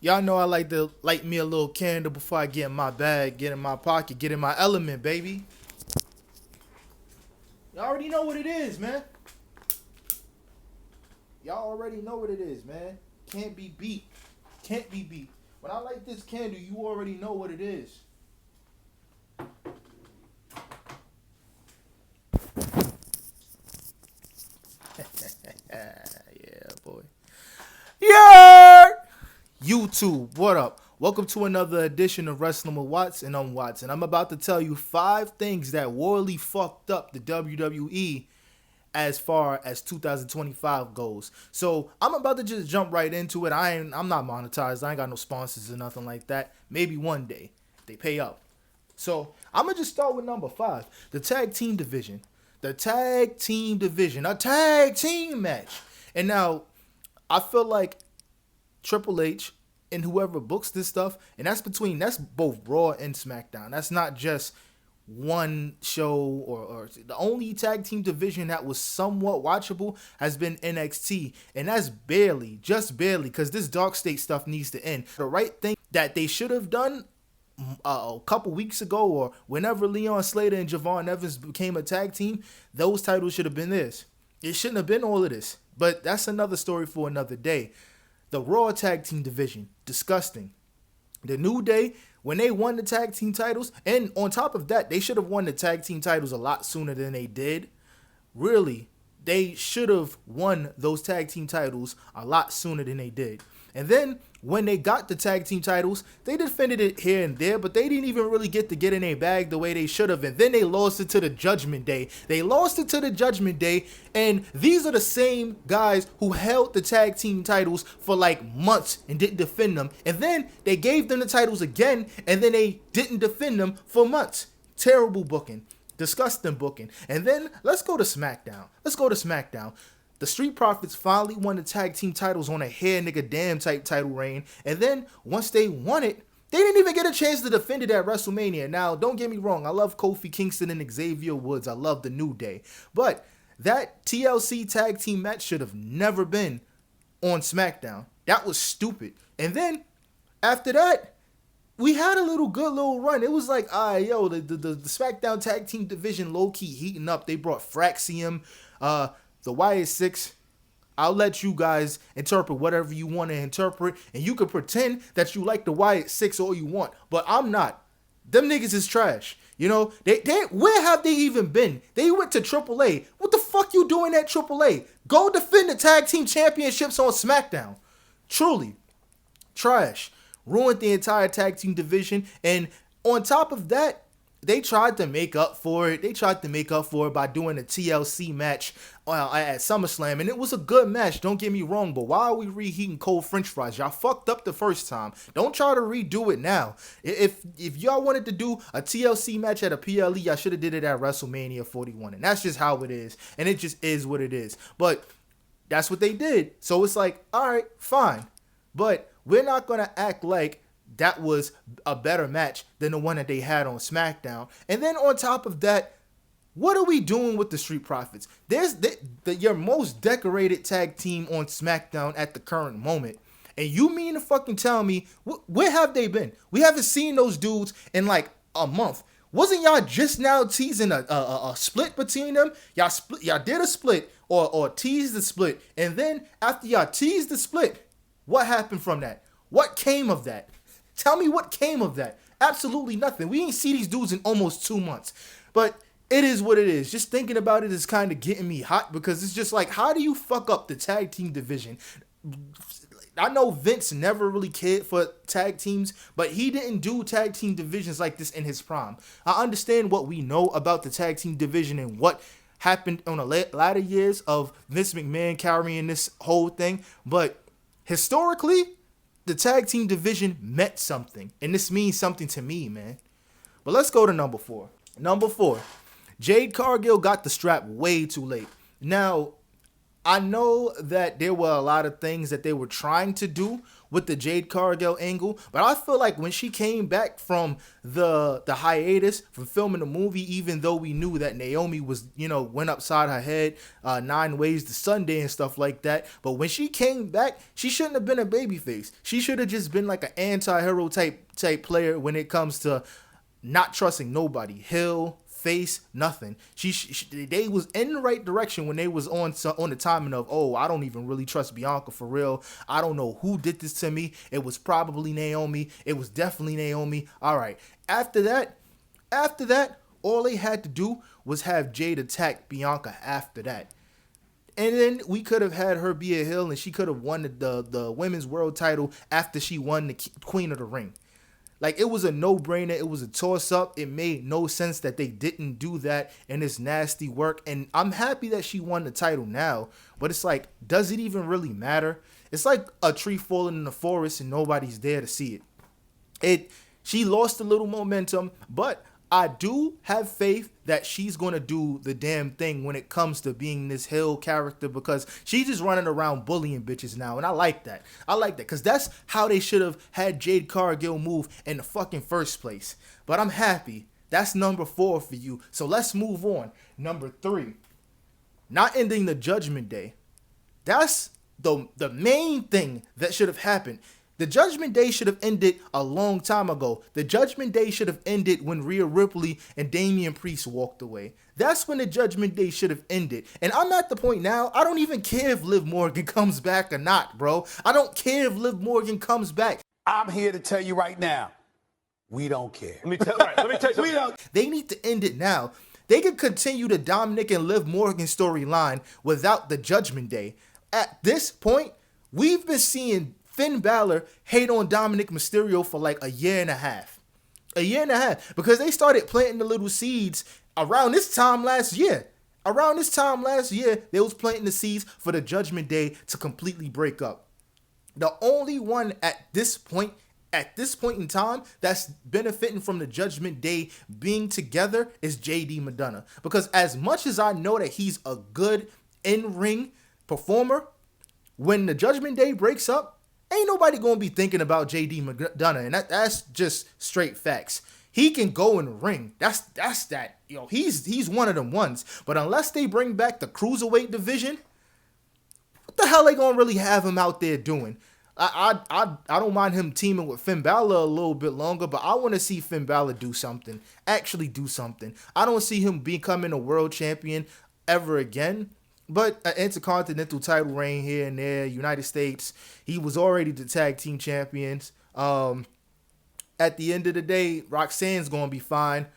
Y'all know I like to light me a little candle before I get in my bag, get in my pocket, get in my element, baby. Y'all already know what it is, man. Y'all already know what it is, man. Can't be beat. Can't be beat. When I light this candle, you already know what it is. Yeah, boy. Yeah! YouTube, what up? Welcome to another edition of Wrestling with Watts, and I'm Watts, and I'm about to tell you 5 things that royally fucked up the WWE as far as 2025 goes. So I'm about to just jump right into it. I'm not monetized. I ain't got no sponsors or nothing like that. Maybe one day if they pay up. So I'm gonna just start with number 5, the tag team division. The tag team division, a tag team match. And now I feel like Triple H and whoever books this stuff, and that's both Raw and SmackDown. That's not just one show or the only tag team division that was somewhat watchable has been NXT, and that's just barely, because this dark state stuff needs to end. The right thing that they should have done a couple weeks ago, or whenever Leon Slater and Javon Evans became a tag team, those titles should have been theirs. It shouldn't have been all of this, but that's another story for another day. The Raw tag team division, disgusting. The New Day, when they won the tag team titles, and on top of that, they should have won the tag team titles a lot sooner than they did. Really, they should have won those tag team titles a lot sooner than they did. And then when they got the tag team titles, they defended it here and there, but they didn't even really get to get in a bag the way they should have. And then they lost it to the Judgment Day. And these are the same guys who held the tag team titles for like months and didn't defend them. And then they gave them the titles again, and then they didn't defend them for months. Terrible booking. Disgusting booking. And then let's go to SmackDown. The Street Profits finally won the tag team titles on a hair nigga damn type title reign. And then once they won it, they didn't even get a chance to defend it at WrestleMania. Now, don't get me wrong. I love Kofi Kingston and Xavier Woods. I love the New Day. But that TLC tag team match should have never been on SmackDown. That was stupid. And then after that, we had a good little run. It was like, the SmackDown tag team division low-key heating up. They brought Fraxium, the Wyatt Six. I'll let you guys interpret whatever you want to interpret, and you can pretend that you like the Wyatt Six all you want, but I'm not. Them niggas is trash. You know, they where have they even been? They went to AAA. What the fuck you doing at AAA? Go defend the tag team championships on SmackDown. Truly, trash. Ruined the entire tag team division, and on top of that, they tried to make up for it. By doing a TLC match at SummerSlam, and it was a good match, don't get me wrong, but why are we reheating cold french fries? Y'all fucked up the first time. Don't try to redo it now. If y'all wanted to do a TLC match at a PLE, y'all should have did it at WrestleMania 41, and that's just how it is, and it just is what it is. But that's what they did, so it's like, all right, fine, but we're not going to act like that was a better match than the one that they had on SmackDown. And then on top of that, what are we doing with the Street Profits? There's your most decorated tag team on SmackDown at the current moment. And you mean to fucking tell me, where have they been? We haven't seen those dudes in like a month. Wasn't y'all just now teasing a split between them? Y'all did a split or teased the split. And then after y'all teased the split, what happened from that? What came of that? Tell me what came of that. Absolutely nothing. We ain't see these dudes in almost 2 months. But it is what it is. Just thinking about it is kind of getting me hot, because it's just like, how do you fuck up the tag team division? I know Vince never really cared for tag teams, but he didn't do tag team divisions like this in his prime. I understand what we know about the tag team division and what happened on the latter years of Vince McMahon carrying this whole thing, but historically, the tag team division meant something, and this means something to me, man. But let's go to number 4. Number 4, Jade Cargill got the strap way too late. Now, I know that there were a lot of things that they were trying to do with the Jade Cargill angle, but I feel like when she came back from the hiatus from filming the movie, even though we knew that Naomi was, went upside her head 9 ways to Sunday and stuff like that, but when she came back, she shouldn't have been a babyface. She should have just been like an anti-hero type player when it comes to not trusting nobody. Hill, face, nothing. They was in the right direction when they was on the timing of, oh, I don't even really trust Bianca for real. I don't know who did this to me. It was probably Naomi. It was definitely Naomi. All right. After that, all they had to do was have Jade attack Bianca after that. And then we could have had her be a heel and she could have won the women's world title after she won the Queen of the Ring. Like, it was a no-brainer. It was a toss-up. It made no sense that they didn't do that in this nasty work. And I'm happy that she won the title now. But it's like, does it even really matter? It's like a tree falling in the forest and nobody's there to see it. She lost a little momentum, but I do have faith that she's going to do the damn thing when it comes to being this Hill character, because she's just running around bullying bitches now, and I like that. Because that's how they should have had Jade Cargill move in the fucking first place. But I'm happy. That's number 4 for you. So let's move on. Number 3, not ending the Judgment Day. That's the main thing that should have happened. The Judgment Day should have ended a long time ago. The Judgment Day should have ended when Rhea Ripley and Damian Priest walked away. That's when the Judgment Day should have ended. And I'm at the point now, I don't even care if Liv Morgan comes back or not, bro. I don't care if Liv Morgan comes back. I'm here to tell you right now, we don't care. Let me tell you. We don't. They need to end it now. They could continue the Dominic and Liv Morgan storyline without the Judgment Day. At this point, we've been seeing Finn Balor hate on Dominic Mysterio for like a year and a half. Because they started planting the little seeds around this time last year. They was planting the seeds for the Judgment Day to completely break up. The only one at this point in time that's benefiting from the Judgment Day being together is JD McDonough. Because as much as I know that he's a good in-ring performer, when the Judgment Day breaks up, ain't nobody going to be thinking about JD McDonough, and that's just straight facts. He can go in the ring. That's that. He's one of them ones. But unless they bring back the Cruiserweight division, what the hell they going to really have him out there doing? I don't mind him teaming with Finn Balor a little bit longer, but I want to see Finn Balor do something. Actually do something. I don't see him becoming a world champion ever again. But an intercontinental title reign here and there, United States, he was already the tag team champions. At the end of the day, Roxanne's going to be fine.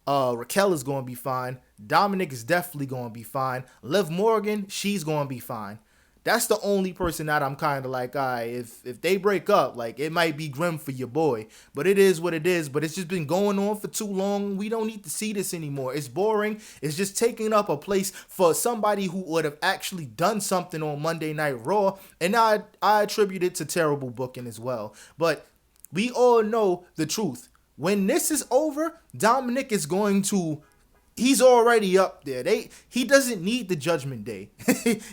Raquel is going to be fine. Dominic is definitely going to be fine. Liv Morgan, she's going to be fine. That's the only person that I'm kind of like, all right, if they break up, like, it might be grim for your boy. But it is what it is. But it's just been going on for too long. We don't need to see this anymore. It's boring. It's just taking up a place for somebody who would have actually done something on Monday Night Raw. And I attribute it to terrible booking as well. But we all know the truth. When this is over, Dominic is going to... He's already up there. He doesn't need the Judgment Day.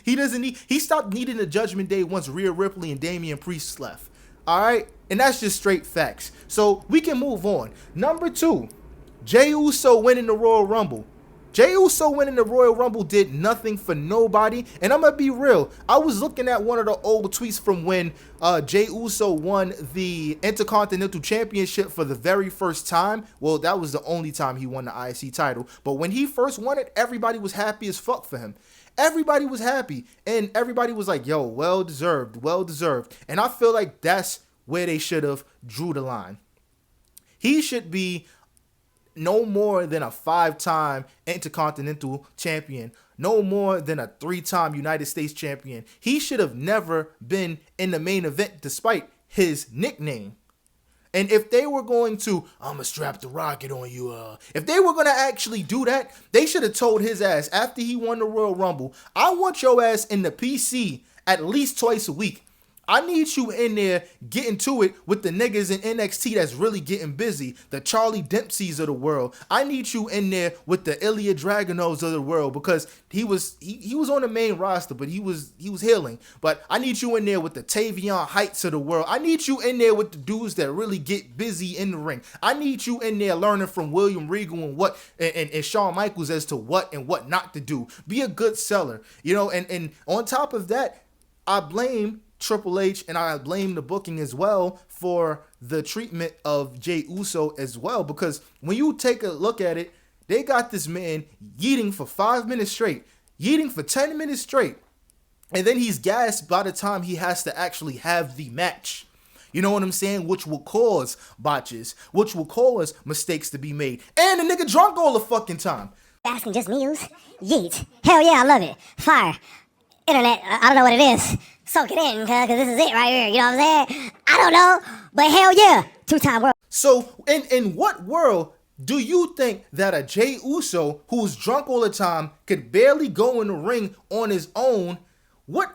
He stopped needing the Judgment Day once Rhea Ripley and Damian Priest left. All right? And that's just straight facts. So we can move on. Number 2, Jey Uso winning the Royal Rumble. Jey Uso winning the Royal Rumble did nothing for nobody. And I'm going to be real. I was looking at one of the old tweets from when Jey Uso won the Intercontinental Championship for the very first time. Well, that was the only time he won the IC title. But when he first won it, everybody was happy as fuck for him. Everybody was happy. And everybody was like, yo, well deserved. And I feel like that's where they should have drew the line. He should be no more than a 5-time Intercontinental Champion, no more than a 3-time United States Champion. He should have never been in the main event despite his nickname. And if they were going to, I'm going to strap the rocket on you, if they were going to actually do that, they should have told his ass after he won the Royal Rumble, I want your ass in the PC at least twice a week. I need you in there getting to it with the niggas in NXT that's really getting busy. The Charlie Dempseys of the world. I need you in there with the Ilya Dragunovs of the world, because he was on the main roster, but he was healing. But I need you in there with the Tavion Heights of the world. I need you in there with the dudes that really get busy in the ring. I need you in there learning from William Regal and Shawn Michaels as to what and what not to do. Be a good seller, and on top of that, I blame Triple H and I blame the booking as well for the treatment of Jey Uso as well, because when you take a look at it, they got this man yeeting for 5 minutes straight, yeeting for 10 minutes straight, and then he's gassed by the time he has to actually have the match. You know what I'm saying? Which will cause botches, which will cause mistakes to be made. And the nigga drunk all the fucking time. Asking just news? Yeet. Hell yeah, I love it. Fire. Internet, I don't know what it is. Soak it in, cause this is it right here. You know what I'm saying? I don't know, but hell yeah. 2-time world. So in what world do you think that a Jey Uso who's drunk all the time could barely go in the ring on his own? Why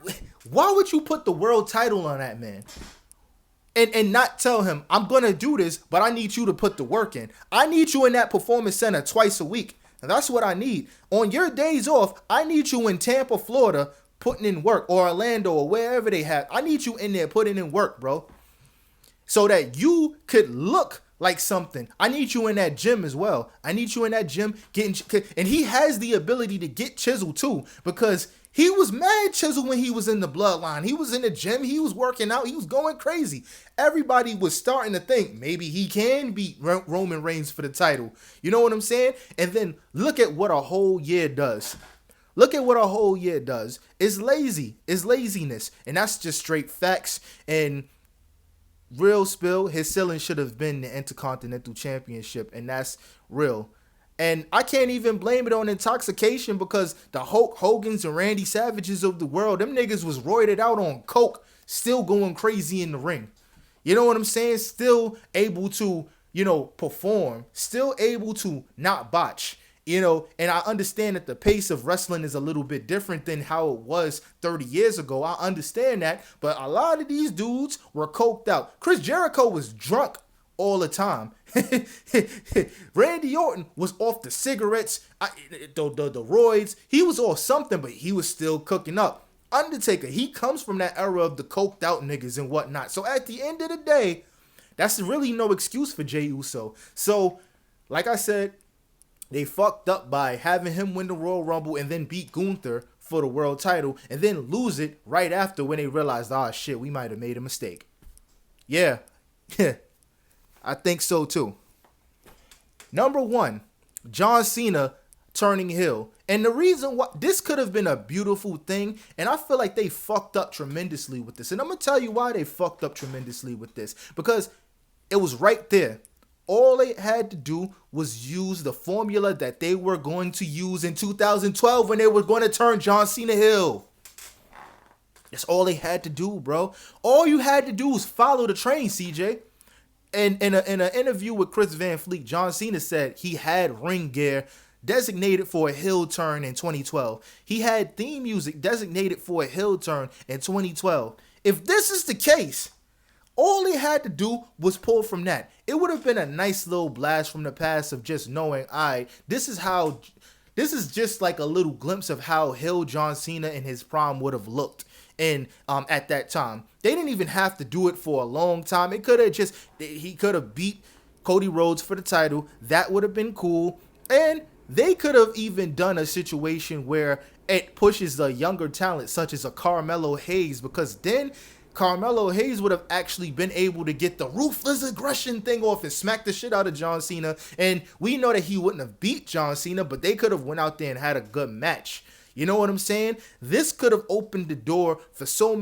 would you put the world title on that man? And not tell him, I'm gonna do this, but I need you to put the work in. I need you in that performance center twice a week. And that's what I need. On your days off, I need you in Tampa, Florida, putting in work, or Orlando, or wherever they have. I need you in there putting in work, bro, so that you could look like something. I need you in that gym as well. I need you in that gym getting, and he has the ability to get chiseled too, because he was mad chiseled when he was in the bloodline. He was in the gym, he was working out, he was going crazy. Everybody was starting to think maybe he can beat Roman Reigns for the title. You know what I'm saying? And then look at what a whole year does. Look at what a whole year does. It's lazy. It's laziness. And that's just straight facts. And real spill, his ceiling should have been the Intercontinental Championship. And that's real. And I can't even blame it on intoxication, because the Hulk Hogans and Randy Savages of the world, them niggas was roided out on coke, still going crazy in the ring. You know what I'm saying? Still able to, perform. Still able to not botch. And I understand that the pace of wrestling is a little bit different than how it was 30 years ago. I understand that. But a lot of these dudes were coked out. Chris Jericho was drunk all the time. Randy Orton was off the cigarettes, the roids. He was off something, but he was still cooking up. Undertaker, he comes from that era of the coked out niggas and whatnot. So at the end of the day, that's really no excuse for Jey Uso. So, like I said, they fucked up by having him win the Royal Rumble and then beat Gunther for the world title and then lose it right after when they realized, shit, we might have made a mistake. Yeah, I think so too. Number 1, John Cena turning heel. And the reason why this could have been a beautiful thing, and I feel like they fucked up tremendously with this. And I'm going to tell you why they fucked up tremendously with this. Because it was right there. All they had to do was use the formula that they were going to use in 2012 when they were going to turn John Cena heel. That's all they had to do, bro. All you had to do was follow the train, CJ. And in an interview with Chris Van Fleet, John Cena said he had ring gear designated for a heel turn in 2012. He had theme music designated for a heel turn in 2012. If this is the case, all they had to do was pull from that. It would have been a nice little blast from the past of just knowing, this is just like a little glimpse of how heel John Cena in his prime would have looked. And at that time, they didn't even have to do it for a long time. He could have beat Cody Rhodes for the title. That would have been cool. And they could have even done a situation where it pushes the younger talent, such as a Carmelo Hayes, because then Carmelo Hayes would have actually been able to get the ruthless aggression thing off and smack the shit out of John Cena. And we know that he wouldn't have beat John Cena, but they could have went out there and had a good match. You know what I'm saying? This could have opened the door for so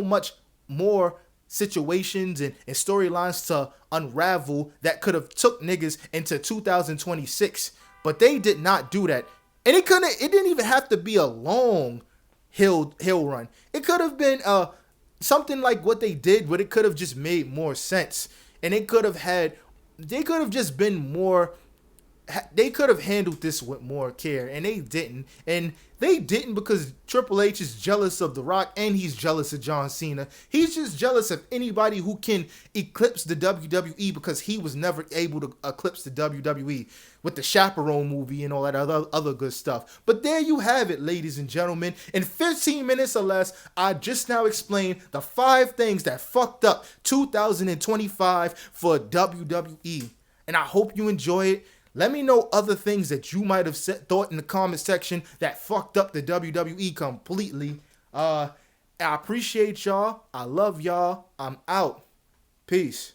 much more situations and storylines to unravel that could have took niggas into 2026. But they did not do that. And it didn't even have to be a long hill run. It could have been something like what they did, but it could have just made more sense. And they could have just been more they could have handled this with more care, and they didn't. And they didn't because Triple H is jealous of The Rock, and he's jealous of John Cena. He's just jealous of anybody who can eclipse the WWE because he was never able to eclipse the WWE with the Chaperone movie and all that other good stuff. But there you have it, ladies and gentlemen. In 15 minutes or less, I just now explained the 5 things that fucked up 2025 for WWE. And I hope you enjoy it. Let me know other things that you might have thought in the comment section that fucked up the WWE completely. I appreciate y'all. I love y'all. I'm out. Peace.